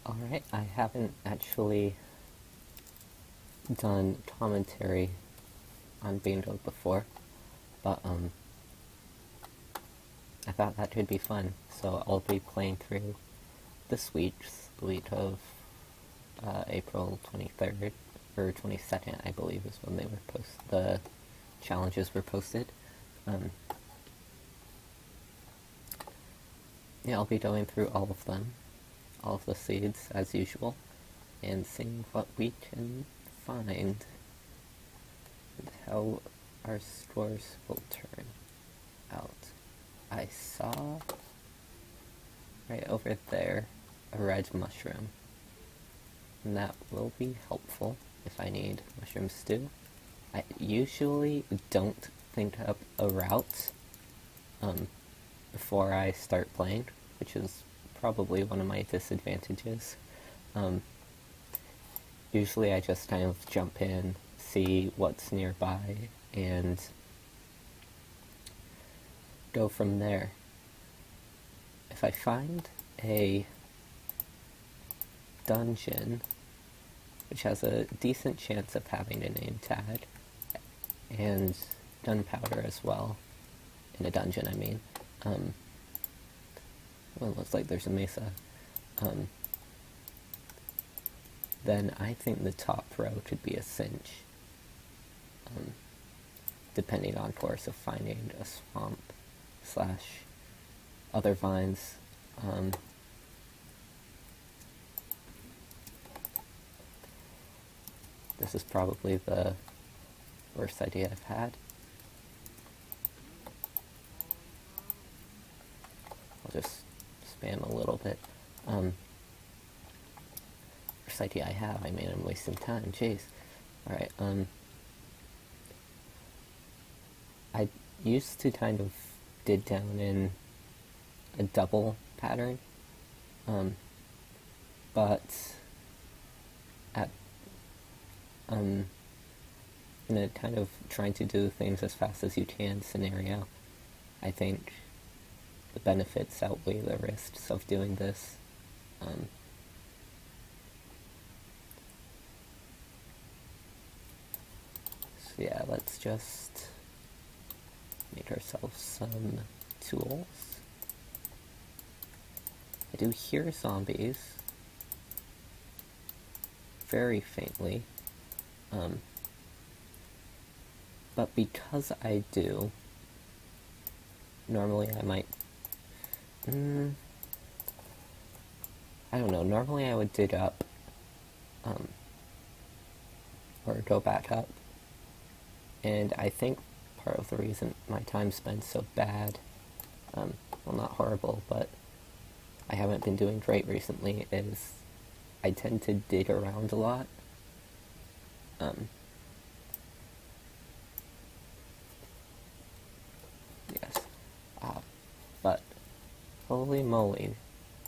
Alright, I haven't actually done commentary on Bingo before, but I thought that could be fun, so I'll be playing through this week of April 23rd, or 22nd, I believe, is when they were the challenges were posted. Yeah, I'll be going through all of them, all of the seeds as usual, and seeing what we can find, and how our scores will turn out. I saw right over there a red mushroom, and that will be helpful if I need mushroom stew. I usually don't think up a route before I start playing, which is probably one of my disadvantages. Usually I just kind of jump in, see what's nearby, and go from there. If I find a dungeon which has a decent chance of having a name tag, and gunpowder as well, in a dungeon I mean, well, it looks like there's a mesa, then I think the top row could be a cinch, depending on course of finding a swamp / other vines. This is probably the worst idea I've had. I'll just spam a little bit. Worst idea I have. I mean, I'm wasting time. Jeez. Alright, I used to kind of dig down in a double pattern, but at in a kind of trying to do things as fast as you can scenario, I think the benefits outweigh the risks of doing this. So yeah, let's just make ourselves some tools. I do hear zombies very faintly, but because I do, normally I might, I don't know, normally I would dig up, or go back up, and I think part of the reason my time spent so bad, well, not horrible, but I haven't been doing great recently, is I tend to dig around a lot. Yes. But, holy moly,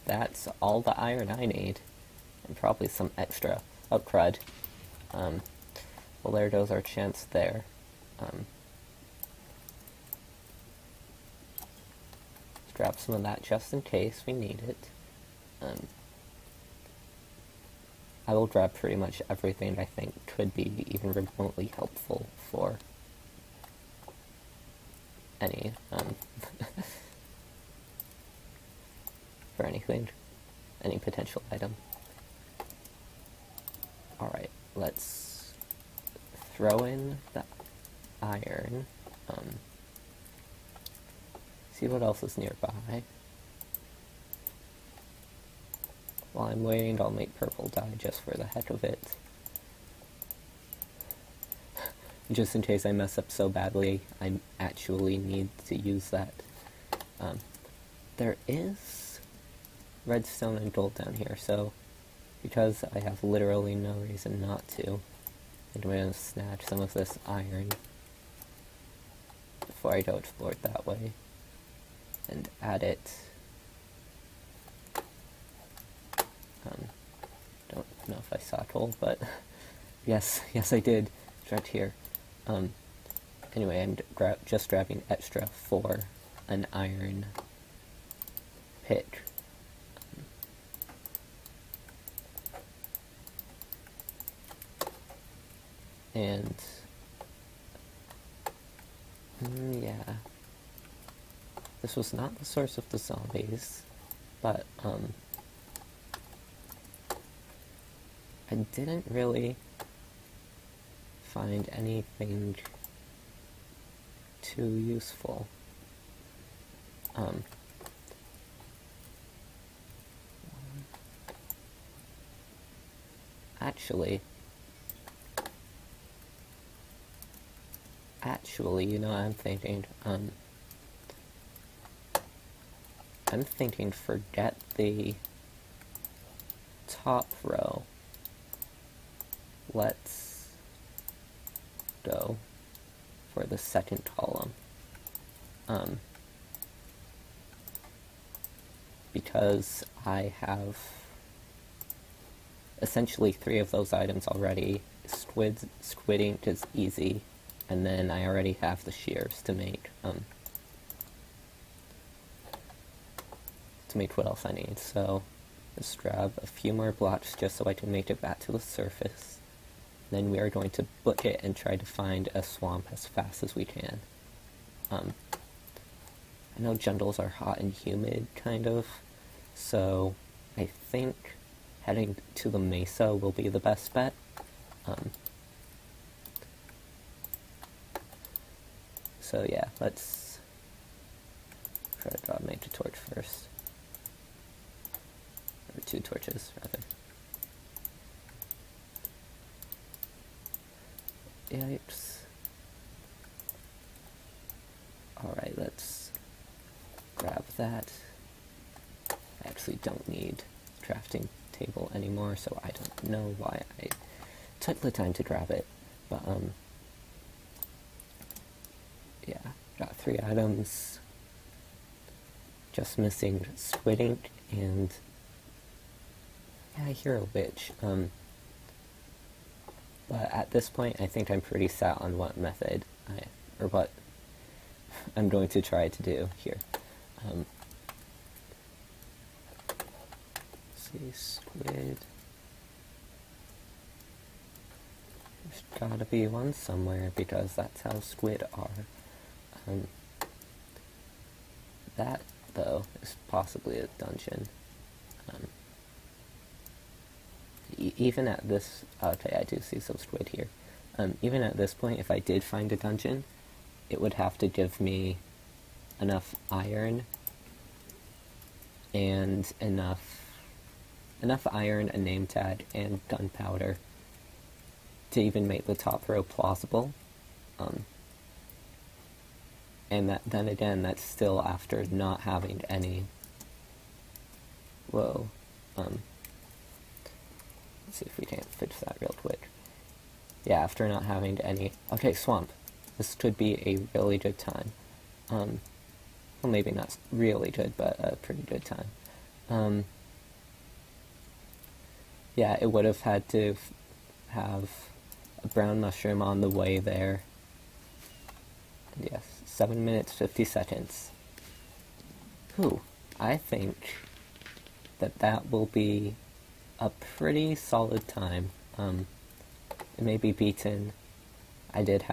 that's all the iron I need, and probably some extra. Oh, crud. Well, there goes our chance there. Grab some of that just in case we need it. I will grab pretty much everything I think could be even remotely helpful for any, for anything, any potential item. Alright, let's throw in the iron, see what else is nearby. While I'm waiting, I'll make purple dye just for the heck of it. Just in case I mess up so badly, I actually need to use that. There is redstone and gold down here, so because I have literally no reason not to, I'm going to snatch some of this iron before I go explore it that way, and add it. Don't know if I saw coal, but yes I did. It's right here. Anyway, I'm just grabbing extra for an iron pick. And yeah, this was not the source of the zombies, but I didn't really find anything too useful. Actually, you know, I'm thinking forget the top row. Let's go for the second column. Because I have essentially 3 of those items already. Squid ink is easy, and then I already have the shears to make what else I need. So just grab a few more blocks just so I can make it back to the surface. Then we are going to book it and try to find a swamp as fast as we can. I know jungles are hot and humid, kind of, so I think heading to the mesa will be the best bet. So yeah, let's try to make a torch first. Or 2 torches, rather. Yikes. Alright, let's grab that. I actually don't need a crafting table anymore, so I don't know why I took the time to grab it. But, yeah, got 3 items. Just missing squid ink and... yeah, I hear a witch. But at this point, I think I'm pretty set on what method or what I'm going to try to do here. Let's see, squid. There's gotta be one somewhere because that's how squid are. That, though, is possibly a dungeon. Even at this... okay, I do see some squid here. Even at this point, if I did find a dungeon, it would have to give me enough iron and enough iron, a name tag, and gunpowder to even make the top row plausible. And then again, that's still after not having any... whoa. Let's see if we can't fix that real quick. Yeah, after not having any... okay, swamp. This could be a really good time. Well, maybe not really good, but a pretty good time. Yeah, it would have had to have a brown mushroom on the way there. And yes, 7 minutes, 50 seconds. Whew, I think that will be a pretty solid time. It may be beaten. I did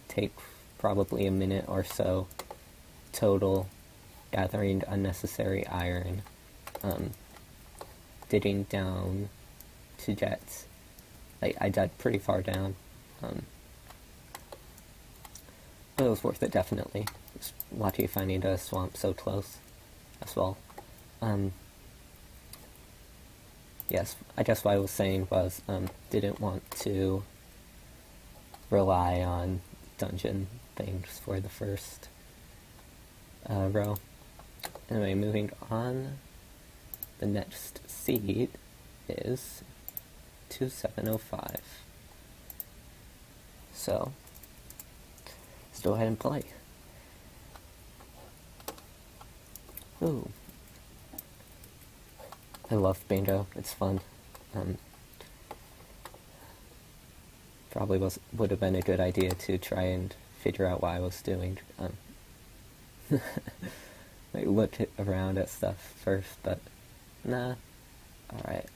take probably a minute or so total gathering unnecessary iron, digging down to get, I dug pretty far down, but it was worth it, definitely. Just lucky finding a swamp so close as well. Yes, I guess what I was saying was, didn't want to rely on dungeon things for the first row. Anyway, moving on, the next seed is 2705. So, let's go ahead and play. Ooh. I love bingo, it's fun. Probably would have been a good idea to try and figure out what I was doing. Like look around at stuff first, but nah. Alright,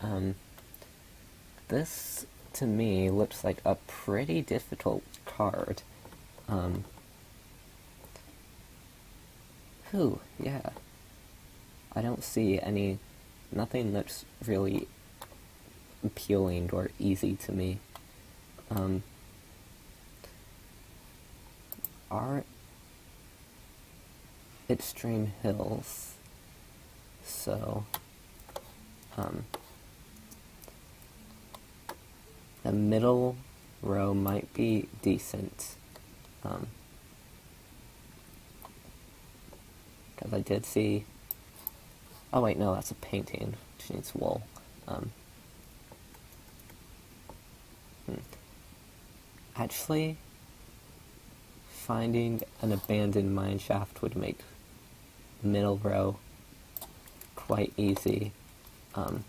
this to me, looks like a pretty difficult card. Yeah. I don't see nothing that's really appealing or easy to me. Are extreme hills, so, the middle row might be decent, because I did see, oh wait, no, that's a painting, which needs wool. Actually, finding an abandoned mine shaft would make the middle row quite easy. I'm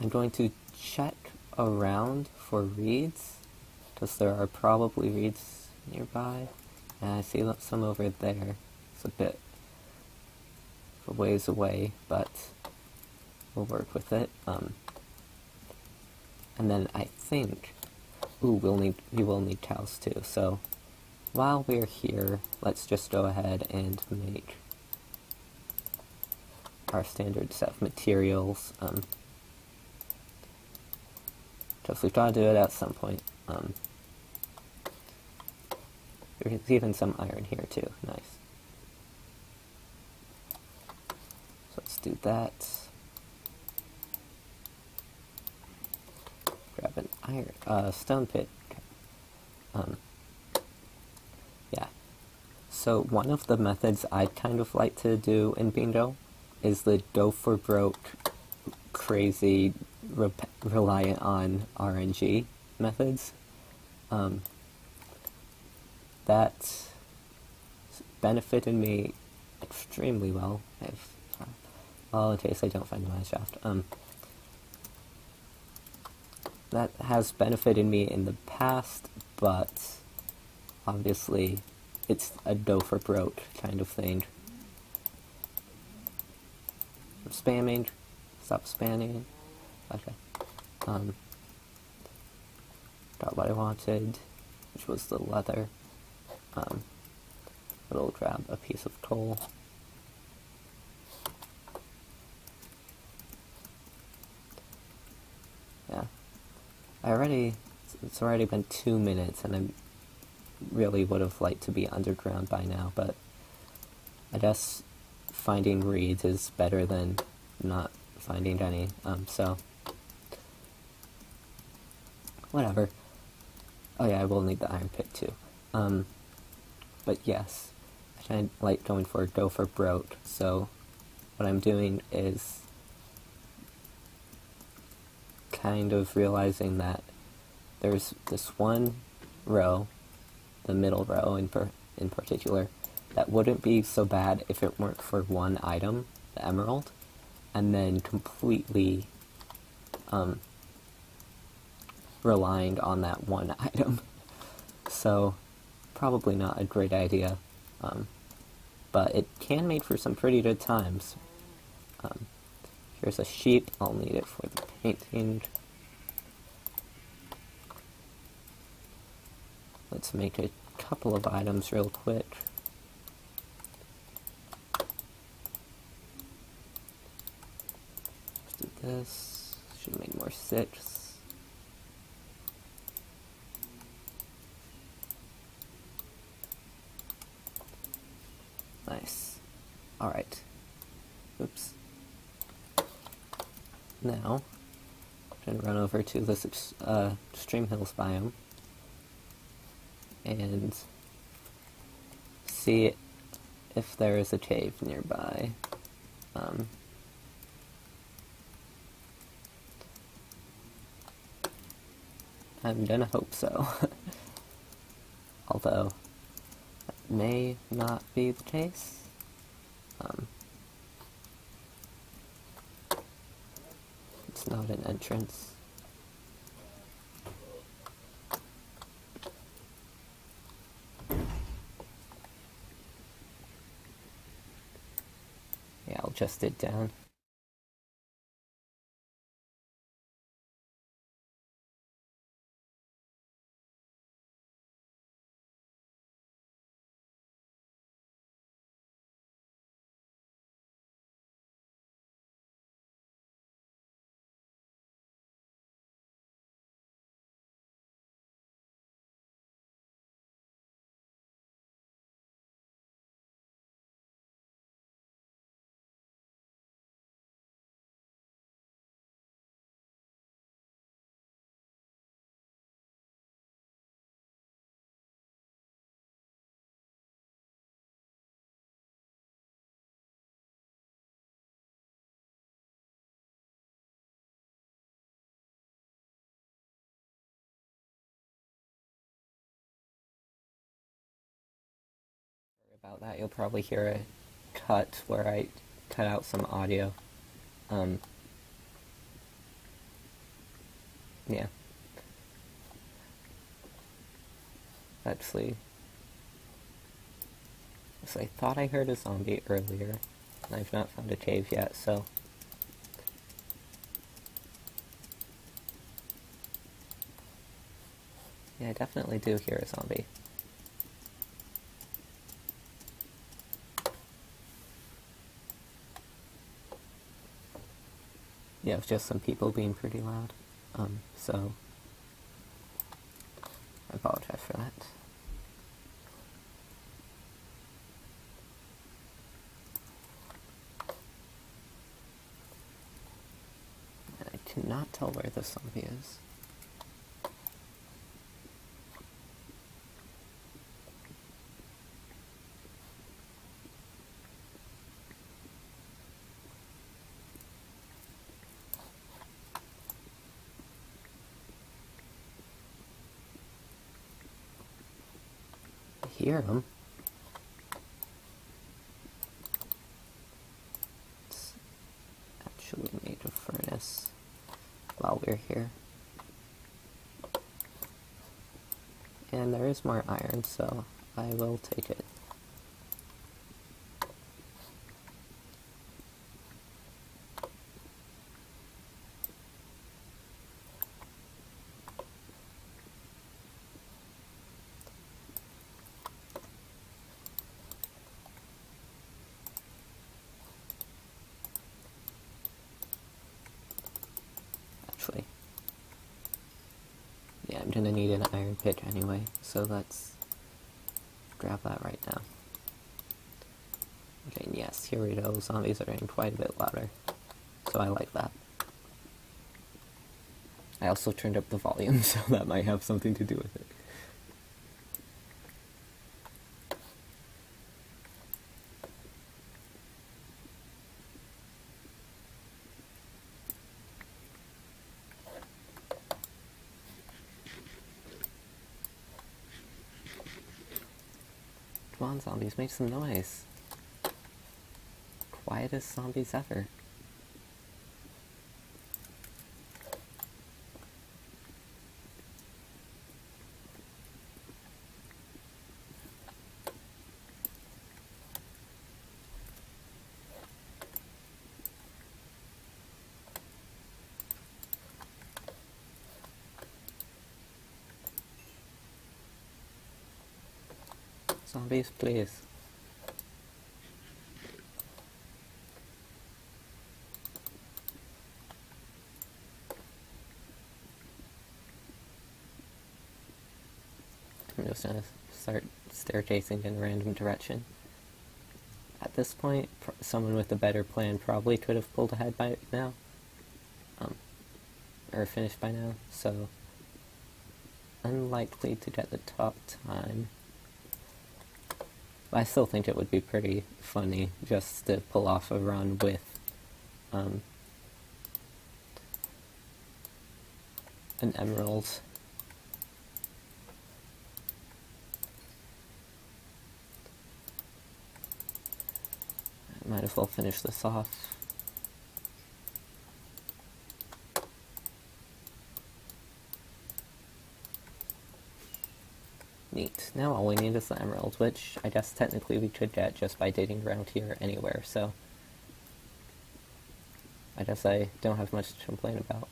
going to check around for reeds, because there are probably reeds nearby, and I see some over there. It's a bit of a ways away, but we'll work with it. And then I think, we will need cows too, so while we're here, let's just go ahead and make our standard set of materials, because we've got to do it at some point. There's even some iron here too, nice. So let's do that. Grab an stone pit. Yeah. So one of the methods I'd kind of like to do in bingo is the go for broke, crazy, reliant on RNG methods. That benefited me extremely well. Well, in case I don't find my shaft. That has benefited me in the past, but obviously it's a go for broke kind of thing. I'm spamming. Stop spamming. Okay. Got what I wanted, which was the leather. We'll grab a piece of coal. Yeah. It's already been 2 minutes, and I really would have liked to be underground by now, but I guess finding reeds is better than not finding any, so whatever. Oh yeah, I will need the iron pick too. But yes, I kind of like going for go for broke, so what I'm doing is kind of realizing that there's this one row, the middle row in particular, that wouldn't be so bad if it weren't for one item, the emerald, and then completely relying on that one item. So, probably not a great idea, but it can make for some pretty good times. Here's a sheep, I'll need it for the painting. Let's make a couple of items real quick. Let's do this, should make more 6. Nice. Alright. Oops. Now, I'm going to run over to this Extreme Hills biome and see if there is a cave nearby. I'm gonna hope so. Although, that may not be the case. It's not an entrance. Yeah, I'll just it down. About that, you'll probably hear a cut where I cut out some audio. Yeah. Actually, so I thought I heard a zombie earlier, and I've not found a cave yet, so... Yeah, I definitely do hear a zombie. Yeah, it's just some people being pretty loud. So... I apologize for that. And I cannot tell where the zombie is. Hear him. It's actually made a furnace while we're here. And there is more iron, so I will take it. Yeah, I'm gonna need an iron pick anyway, so let's grab that right now. Okay, and yes, here we go, zombies are getting quite a bit louder, so I like that. I also turned up the volume, so that might have something to do with it. Come on, zombies, make some noise. Quietest zombies ever. Zombies, please. I'm just gonna start staircasing in a random direction. At this point, someone with a better plan probably could have pulled ahead by now. Or finished by now, so... unlikely to get the top time. I still think it would be pretty funny just to pull off a run with an emerald. I might as well finish this off. Neat. Now all we need is the emerald, which I guess technically we could get just by digging around here anywhere, so... I guess I don't have much to complain about.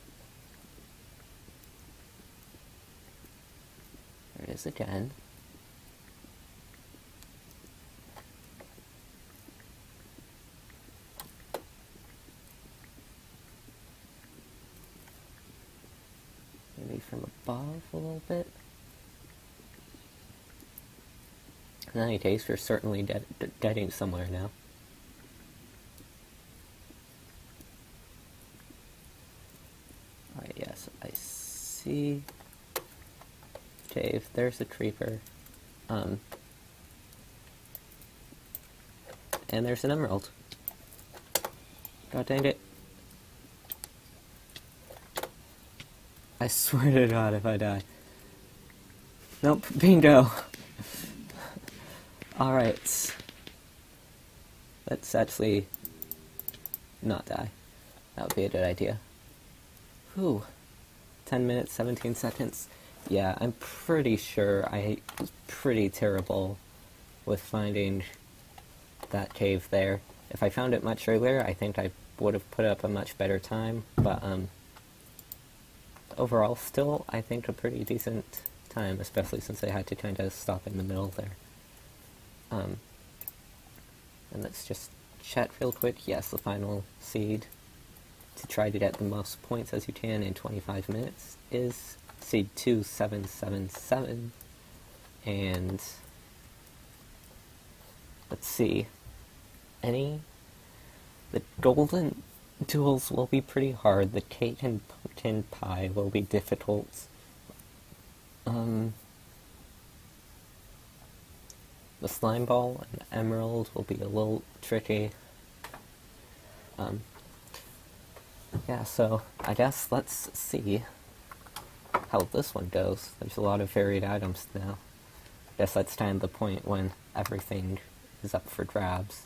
There it is again. Maybe from above a little bit. In any case, we're certainly getting somewhere now. Alright, yes, I see... cave, there's a creeper. And there's an emerald. God dang it. I swear to God if I die. Nope, bingo! Alright. let's actually not die. That would be a good idea. Whew. 10 minutes, 17 seconds. Yeah, I'm pretty sure I was pretty terrible with finding that cave there. If I found it much earlier, I think I would have put up a much better time, but overall, still, I think a pretty decent time, especially since I had to kind of stop in the middle there. And let's just chat real quick. Yes, the final seed to try to get the most points as you can in 25 minutes is seed 2777, and let's see, the golden duels will be pretty hard, the cake and pumpkin pie will be difficult, the slime ball and the emerald will be a little tricky. Yeah, so I guess let's see how this one goes. There's a lot of varied items now. I guess that's kind of the point when everything is up for grabs.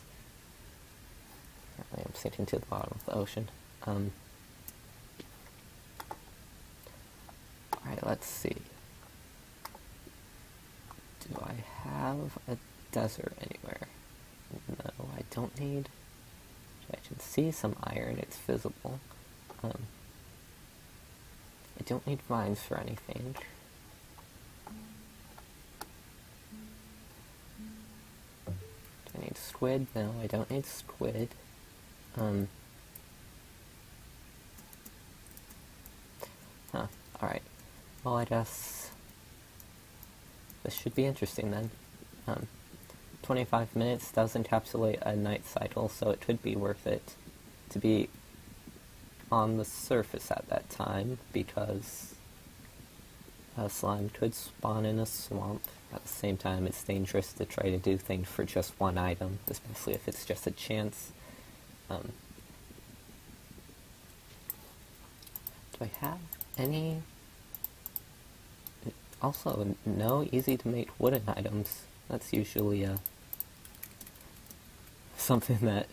Apparently I'm sinking to the bottom of the ocean. Alright, let's see. Do I have a desert anywhere? No, I don't need... I can see some iron, it's visible. I don't need mines for anything. Do I need squid? No, I don't need squid. Alright. Well, I guess this should be interesting then. 25 minutes does encapsulate a night cycle, so it could be worth it to be on the surface at that time, because a slime could spawn in a swamp. At the same time, it's dangerous to try to do things for just one item, especially if it's just a chance. Do I have any... Also, no easy to make wooden items. That's usually something that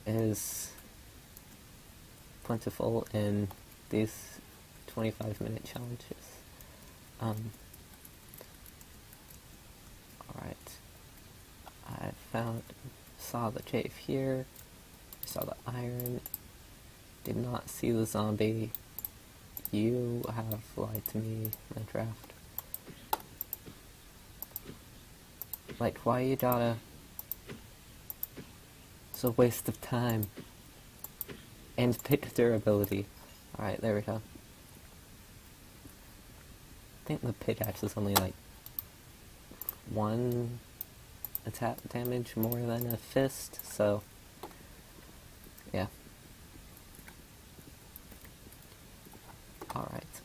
is plentiful in these 25-minute challenges. Alright. I saw the cave here, I saw the iron, did not see the zombie. You have lied to me, Minecraft. Like, why you gotta... It's a waste of time. And pick durability. Alright, there we go. I think the pickaxe is only like 1 attack damage more than a fist, so... yeah. Alright,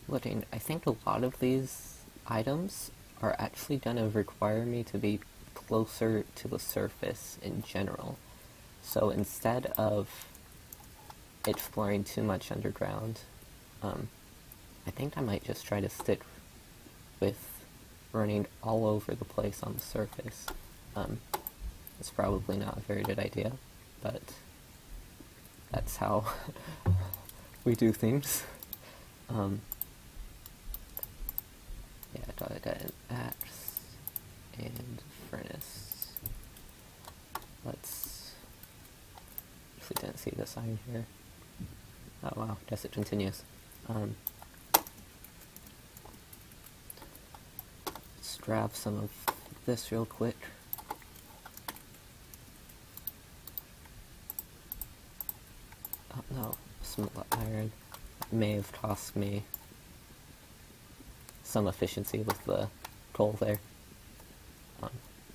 looking, I think a lot of these items are actually gonna require me to be closer to the surface in general. So instead of exploring too much underground, I think I might just try to stick with running all over the place on the surface. It's probably not a very good idea, but that's how we do things. Yeah, I gotta get an axe and furnace. Let's... actually didn't see this iron here. Oh wow, guess it continues. Let's grab some of this real quick. Oh no, some of the iron may have cost me some efficiency with the coal there.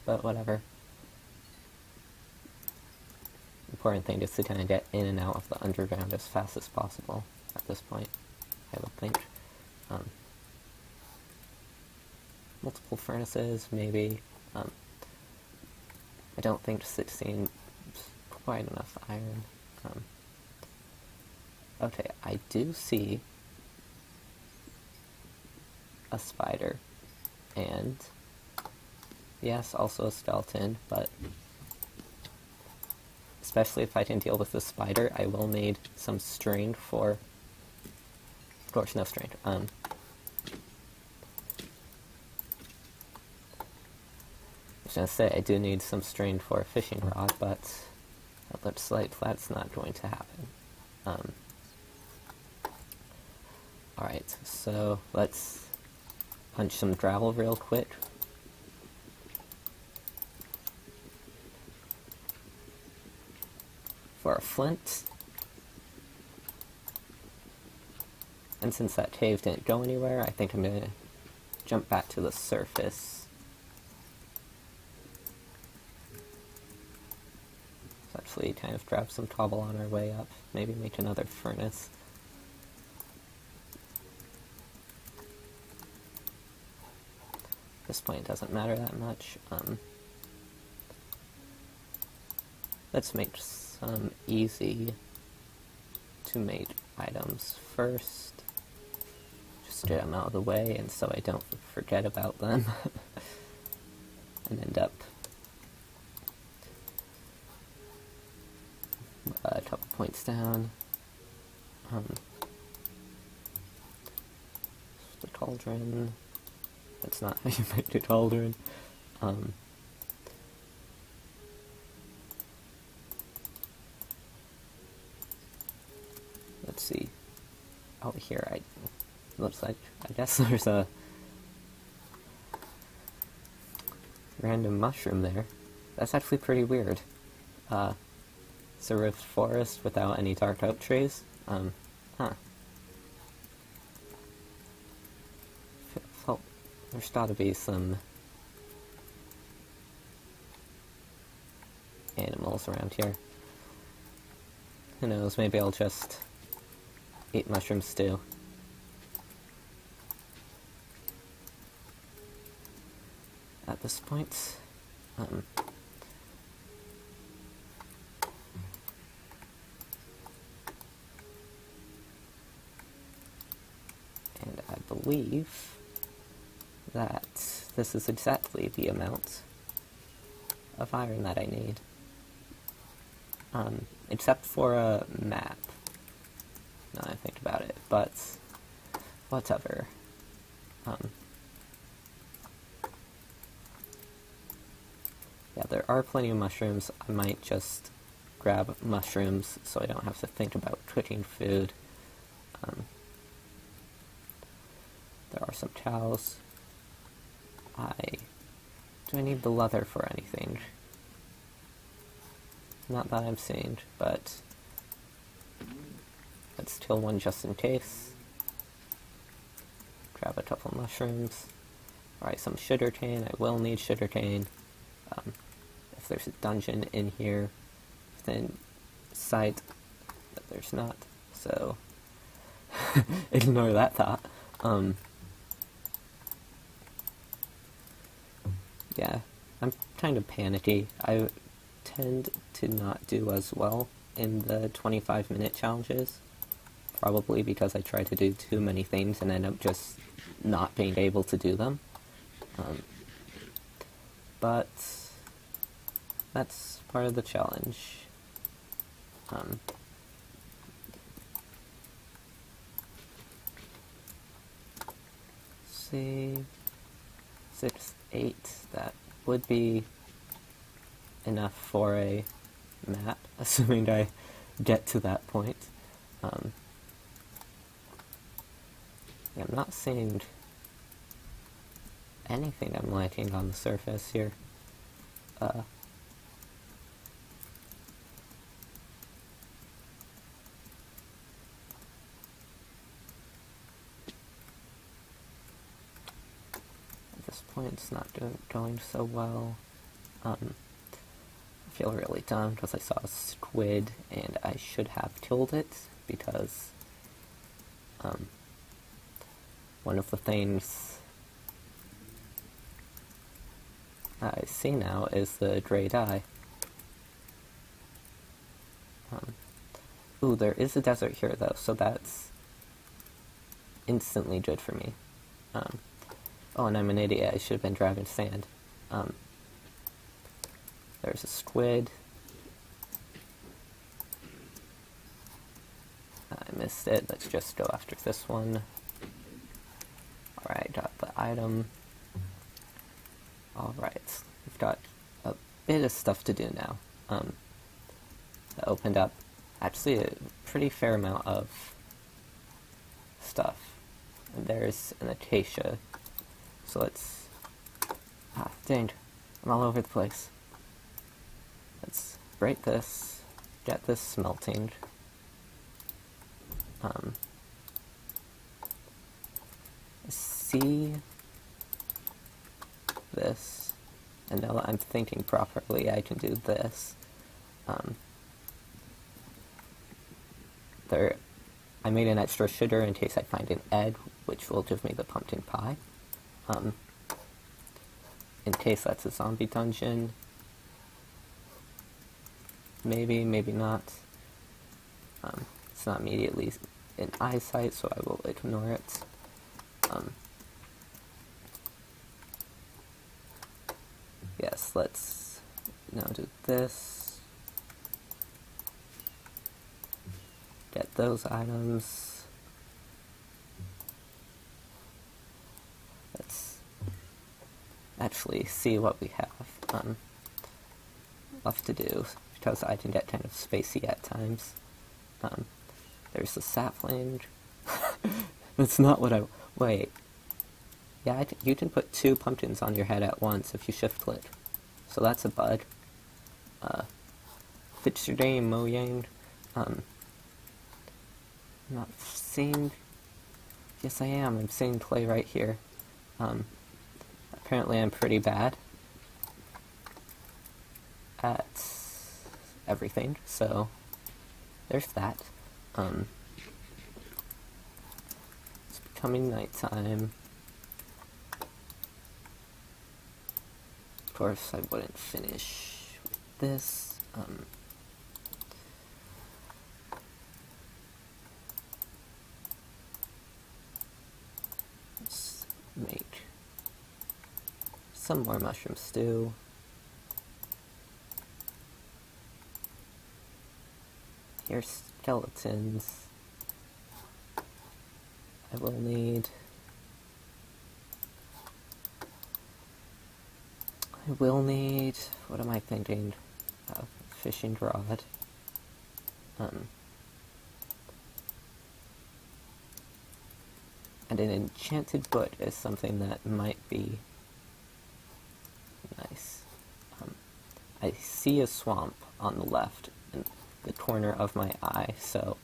But whatever. Important thing is to kind of get in and out of the underground as fast as possible at this point, I would think. Multiple furnaces, maybe. I don't think 16 is quite enough iron. Okay, I do see a spider, and yes, also a skeleton, but especially if I can deal with the spider, I will need some string for... Of course, no string. I was gonna say, I do need some string for a fishing rod, but it looks like that's not going to happen. Alright, so let's punch some gravel real quick. For a flint. And since that cave didn't go anywhere, I think I'm gonna jump back to the surface. Let's actually kind of grab some cobble on our way up, maybe make another furnace. At this point it doesn't matter that much. Let's make some easy to make items first. Just get them out of the way and so I don't forget about them and end up a couple points down. The cauldron. That's not how you make a cauldron. Let's see. Out here, looks like, I guess there's a random mushroom there. That's actually pretty weird. It's a rift forest without any dark oak trees. Huh. Felt there's gotta be some animals around here. Who knows, maybe I'll just eat mushroom stew. At this point, and I believe that this is exactly the amount of iron that I need. Except for a map. Now that I think about it, but whatever. Yeah, there are plenty of mushrooms. I might just grab mushrooms so I don't have to think about cooking food. There are some cows. Do I need the leather for anything? Not that I'm seeing, but let's kill one just in case. Grab a couple mushrooms. Alright, some sugarcane. I will need sugarcane. If there's a dungeon in here, within sight, but there's not, so ignore that thought. Yeah, I'm kind of panicky. I tend to not do as well in the 25-minute challenges, probably because I try to do too many things and end up just not being able to do them. But that's part of the challenge. See, 6, 8, that would be enough for a map, assuming I get to that point. Yeah, I'm not seeing anything I'm liking on the surface here. At this point, it's not going so well. I feel really dumb because I saw a squid and I should have killed it because one of the things I see now is the great eye. Ooh, there is a desert here though, so that's instantly good for me. Oh, and I'm an idiot, I should have been driving sand. there's a squid. I missed it. Let's just go after this one. Alright, got the item. Alright, we've got a bit of stuff to do now. That opened up actually a pretty fair amount of stuff. And there's an acacia. So let's... dang, I'm all over the place. Let's break this, get this smelting. See this, and now that I'm thinking properly, I can do this. I made an extra sugar in case I find an egg, which will give me the pumpkin pie. In case that's a zombie dungeon. Maybe, maybe not. It's not immediately in eyesight, so I will ignore it. Yes, let's now do this. Get those items. Let's actually see what we have left to do, because I can get kind of spacey at times. There's the sapling. That's not what I... Wait. Yeah, you can put 2 pumpkins on your head at once if you shift-click. So that's a bug. Fix your game, Mojang. I'm not seeing... Yes, I am. I'm seeing clay right here. Apparently I'm pretty bad at everything, so there's that. It's becoming nighttime. Of course, I wouldn't finish with this. Let's make some more mushroom stew. Here's skeletons. I will need... what am I thinking? Fishing rod. And an enchanted book is something that might be nice. I see a swamp on the left in the corner of my eye, so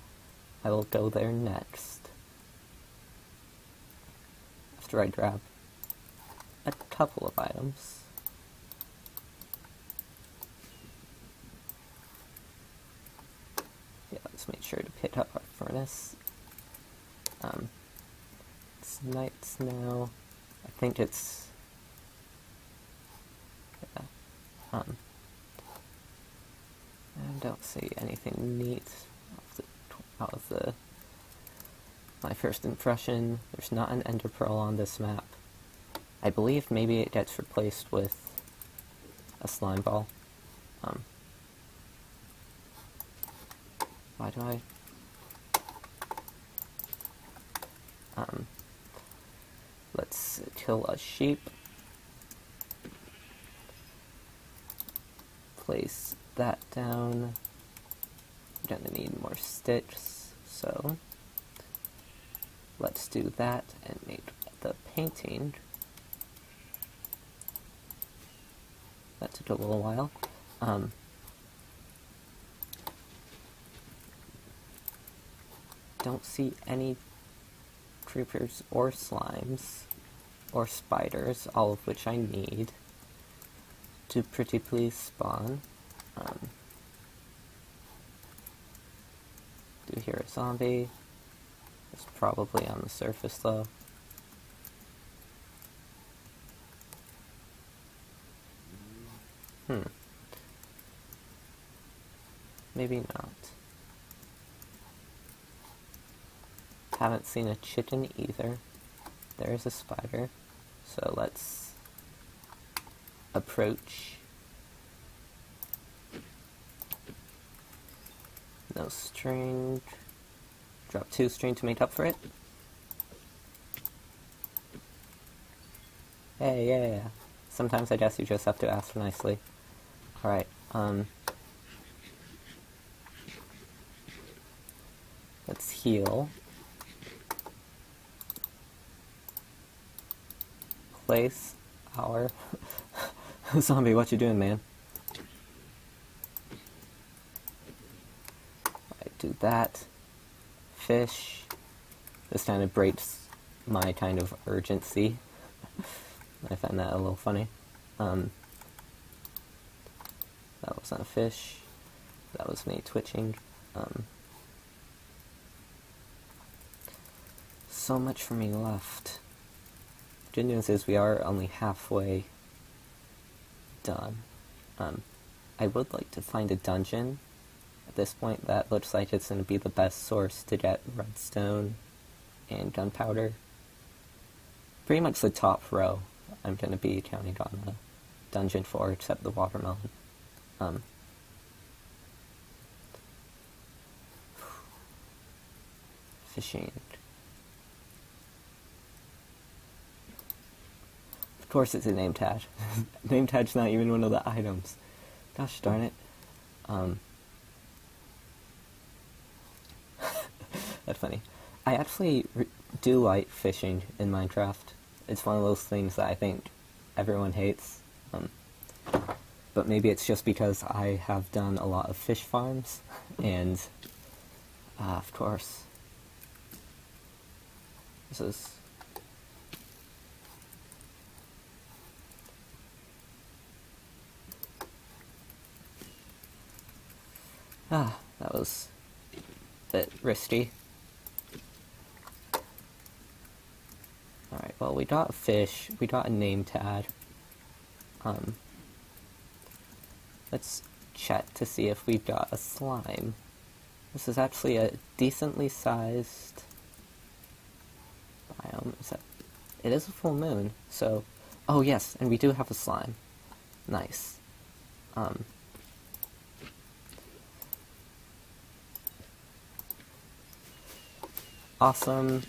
I will go there next. After I grab a couple of items. Yeah, let's make sure to pick up our furnace. It's nights now. I think it's... yeah. I don't see anything neat out of my first impression. There's not an ender pearl on this map. I believe maybe it gets replaced with a slime ball. Why do I... let's kill a sheep. Place that down. We're gonna need more sticks, so let's do that and make the painting. That took a little while. Don't see any creepers or slimes or spiders, all of which I need to pretty please spawn. Do hear a zombie. It's probably on the surface though. Maybe not. Haven't seen a chicken either. There's a spider. So let's approach No string. Drop 2 string to make up for it. Hey, yeah. Sometimes I guess you just have to ask nicely. Alright, let's heal. Place our... Zombie, what you doing, man? Alright, do that. Fish. This kind of breaks my kind of urgency. I find that a little funny. That wasn't a fish. That was me twitching. So much for me left. Good news is we are only halfway done. I would like to find a dungeon at this point that looks like it's going to be the best source to get redstone and gunpowder. Pretty much the top row I'm going to be counting on a dungeon for, except the watermelon. Fishing. Of course it's a name tag. Name tag's not even one of the items. Gosh darn it. That's funny. I actually do like fishing in Minecraft. It's one of those things that I think everyone hates. But maybe it's just because I have done a lot of fish farms, and of course, this is... that was a bit risky. Alright, well, we got a fish, we got a name tag. Let's check to see if we've got a slime. This is actually a decently sized biome. It is a full moon, so... Oh yes, and we do have a slime. Nice. Awesome.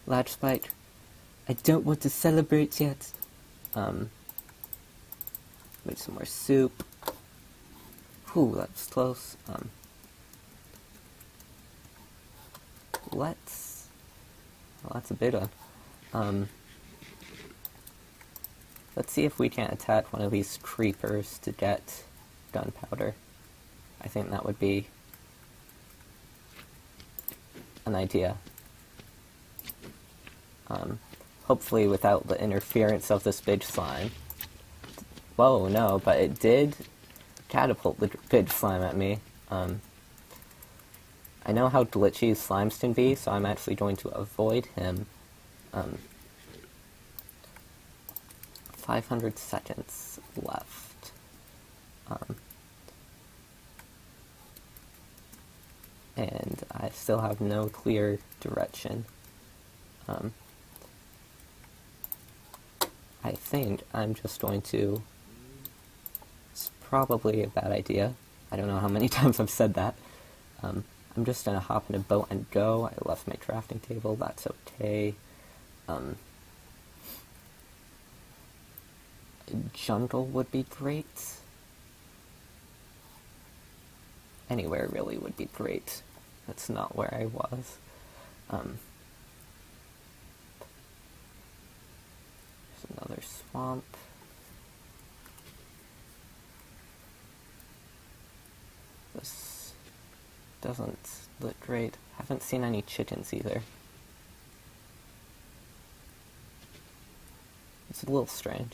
Large spike. I don't want to celebrate yet. Make some more soup. Whew, that was close. Well, that's a big one. Let's see if we can't attack one of these creepers to get gunpowder. I think that would be an idea. Hopefully without the interference of this big slime. Whoa, no, but it did catapult the big slime at me. I know how glitchy slimes can be, so I'm actually going to avoid him. 500 seconds left. And I still have no clear direction. I think I'm just going to... It's probably a bad idea. I don't know how many times I've said that. I'm just gonna hop in a boat and go. I left my crafting table, that's okay. A jungle would be great. Anywhere really would be great. That's not where I was. There's another swamp. This doesn't look great. Haven't seen any chickens either. It's a little strange.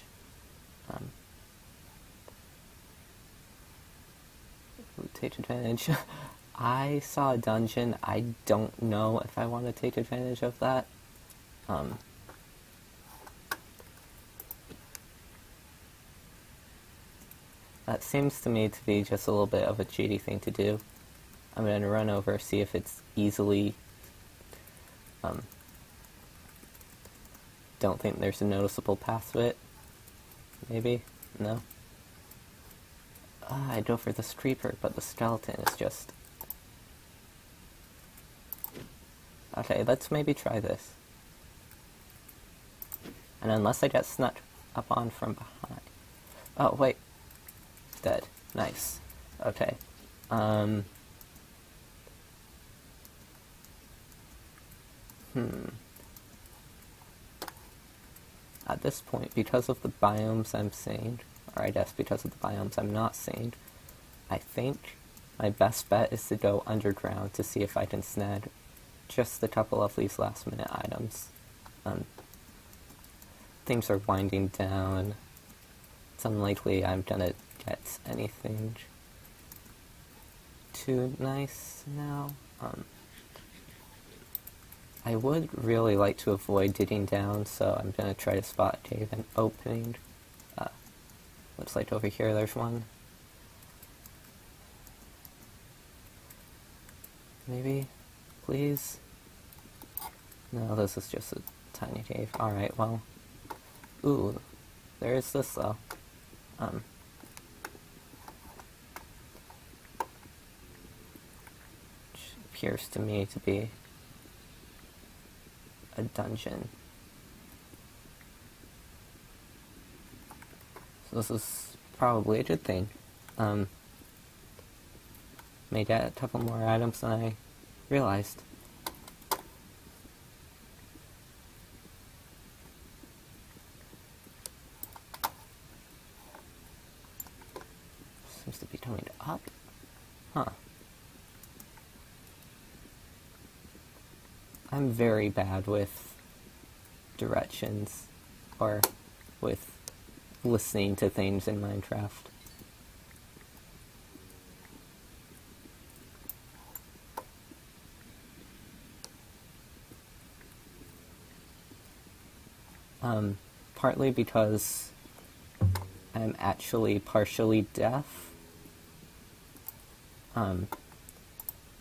Take advantage. I saw a dungeon. I don't know if I want to take advantage of that. That seems to me to be just a little bit of a cheaty thing to do. I'm going to run over, see if it's easily... don't think there's a noticeable path to it. Maybe? No? I'd go for this creeper, but the skeleton is just... Okay, let's maybe try this. And unless I get snuck up on from behind... Oh, wait. Dead. Nice. Okay. At this point, because of the biomes I'm seeing, or I guess because of the biomes I'm not seeing, I think my best bet is to go underground to see if I can snag just a couple of these last minute items. Things are winding down. It's unlikely I'm gonna get anything too nice now. I would really like to avoid digging down, so I'm gonna try to spot a cave and opening. Looks like over here there's one. Maybe? Please? No, this is just a tiny cave. Alright, well. Ooh, there is this though. Which appears to me to be a dungeon. So this is probably a good thing. May get a couple more items than I realized. Seems to be going up. Huh. I'm very bad with directions, or with listening to things in Minecraft. Partly because I'm actually partially deaf.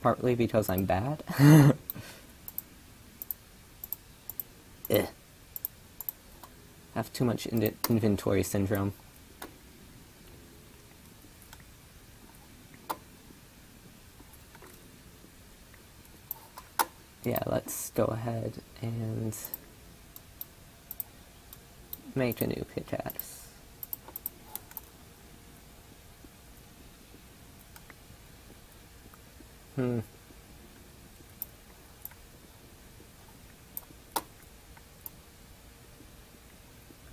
Partly because I'm bad. I have too much inventory syndrome. Yeah, let's go ahead and make a new pickaxe.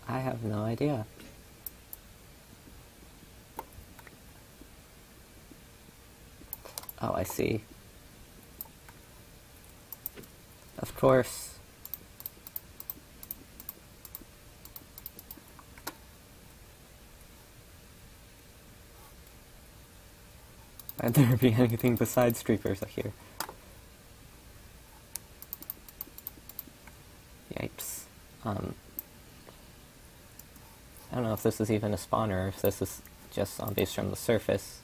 I have no idea. Oh, I see. Of course. Why'd there be anything besides creepers up here? Yikes. I don't know if this is even a spawner, or if this is just zombies from the surface.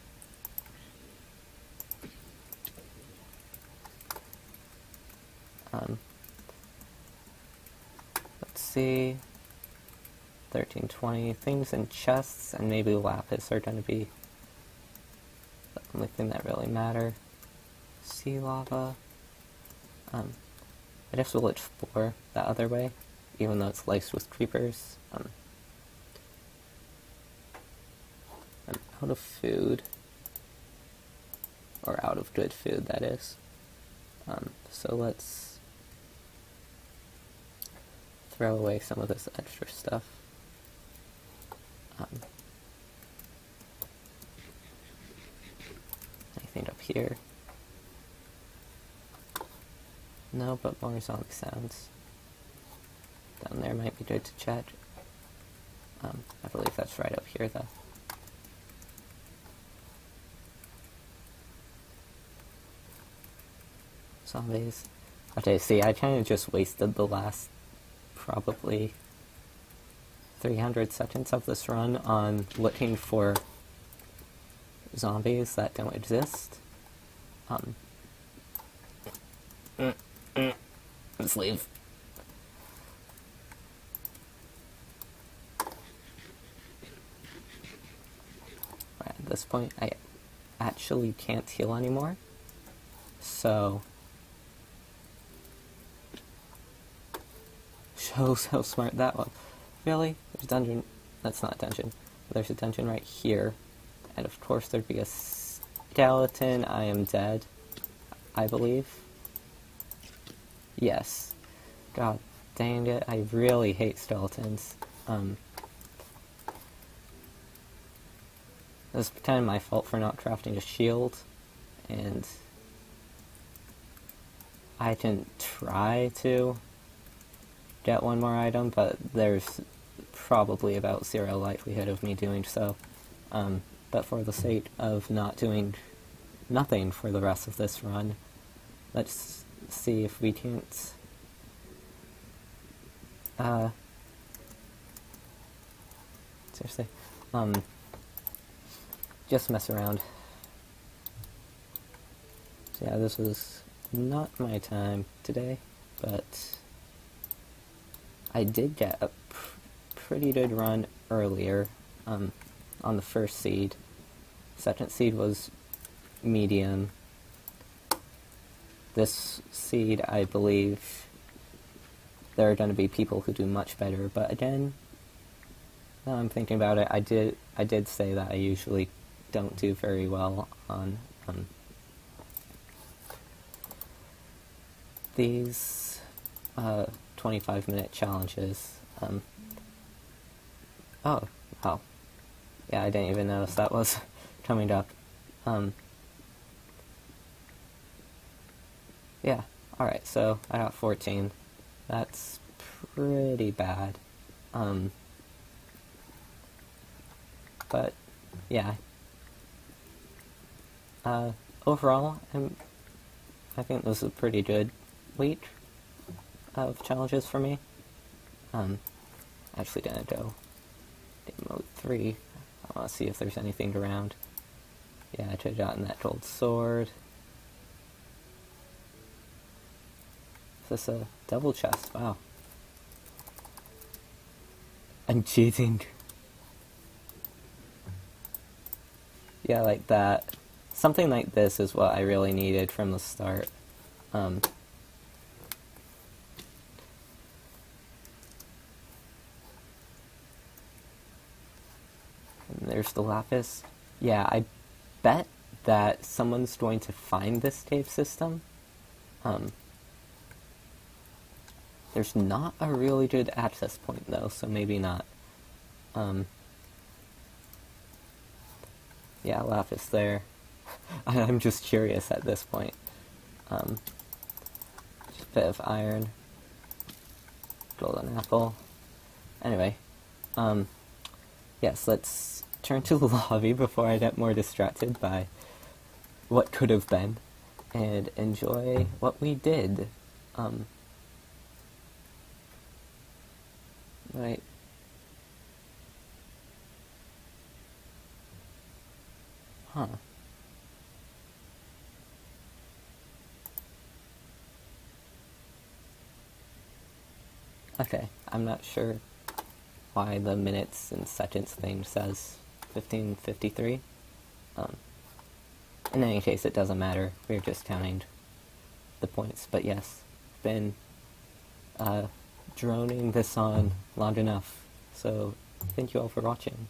Let's see. 1320. Things in chests and maybe lapis are going to be the only thing that really matter. Sea lava. I guess we'll explore that other way, even though it's laced with creepers. I'm out of food. Or out of good food, that is. So let's throw away some of this extra stuff. Anything up here? No, but more zombie sounds. Down there might be good to check. I believe that's right up here, though. Zombies. Okay, see, I kind of just wasted the last probably 300 seconds of this run on looking for zombies that don't exist. Let's leave. Right, this point, I actually can't heal anymore. So, shows how smart that was. Really? There's a dungeon. That's not a dungeon. There's a dungeon right here. And of course there'd be a skeleton. I am dead, I believe. Yes. God dang it, I really hate skeletons. It's kind of my fault for not crafting a shield, and I can try to get one more item, but there's probably about 0 likelihood of me doing so. But for the sake of not doing nothing for the rest of this run, let's see if we can't seriously just mess around. So yeah, this was not my time today, but I did get a pretty good run earlier on the first seed. Second seed was medium. This seed, I believe, there are going to be people who do much better, but again, now I'm thinking about it, I did say that I usually don't do very well on these 25-minute challenges. Oh, wow. Yeah, I didn't even notice that was coming up. Yeah, alright, so I got 14. That's pretty bad. But, yeah. Overall, I think this is a pretty good week of challenges for me. Actually gonna go game mode 3. I want to see if there's anything around. Yeah, I could have gotten that gold sword. Is this a double chest? Wow. I'm cheating. Yeah, like that. Something like this is what I really needed from the start. And there's the lapis. Yeah, I bet that someone's going to find this cave system. There's not a really good access point though, so maybe not. Yeah, lapis there. I'm just curious at this point. Just a bit of iron. Golden apple. Anyway, yes, let's turn to the lobby before I get more distracted by what could have been, and enjoy what we did. Right. Huh. Okay, I'm not sure why the minutes and seconds thing says 15:53. In any case, it doesn't matter. We're just counting the points. But yes, been droning this on long enough. So thank you all for watching.